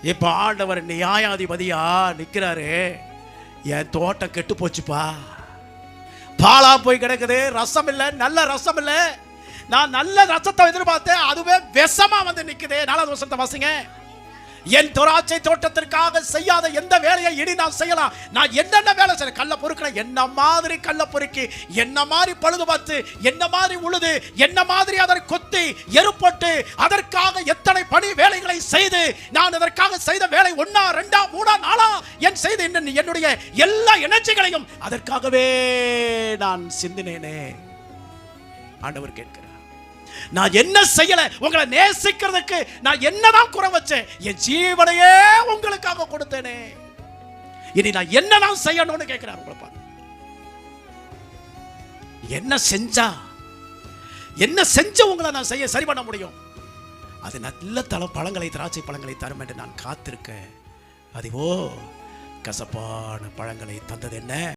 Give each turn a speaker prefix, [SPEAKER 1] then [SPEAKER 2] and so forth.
[SPEAKER 1] இப்ப ஆண்டவர் நியாயாதிபதியா நிக்கிறாரு. என் தோட்டம் கெட்டு போச்சுப்பா, பாலா போய் கிடக்குது, ரசம் இல்ல, நல்ல ரசம் இல்ல. நான் நல்ல ரசத்தை எதிர்பார்த்தேன், அதுவே விஷமா வந்து நிக்குது. 4வது வசனத்தை வாசிங்க. என் திராட்சை தோட்டத்திற்காக செய்யாத எந்த வேலையை இனி நான் செய்யலாம். நான் என்னென்ன வேலை செய்ய, கல்ல பொறுக்கிற என்ன மாதிரி கல்ல பொறுக்கி, என்ன மாதிரி பழுது பார்த்து, என்ன மாதிரி உழுது, என்ன மாதிரி அதை கொத்தி எருப்பட்டு, அதற்காக எத்தனை பணி வேலைகளை செய்து, நான் அதற்காக செய்த வேலை 1 2 3 4 என் செய்து என்னுடைய எல்லா எனர்ஜிகளையும் அதற்காகவே நான் சிந்தினேனே. ஆண்டவர் கேட்கிறார், நான் என்ன செய்யல? உங்களை நேசிக்கிறதுக்கு நான் என்னதான் குறை வச்சேன்? என் ஜீவனையே உங்களுக்காக கொடுத்தேனே. இனி நான் என்னதான் செய்யணும்னு கேட்கிறார். உங்களை பார்த்து என்ன செஞ்ச உங்களை நான் செய்ய சரி பண்ண முடியும்? அது நல்ல பழங்களை, திராட்சை பழங்களை தரும் என்று நான் காத்திருக்கேன். அதுவோ கசப்பான பழங்களை தந்தது என்ன?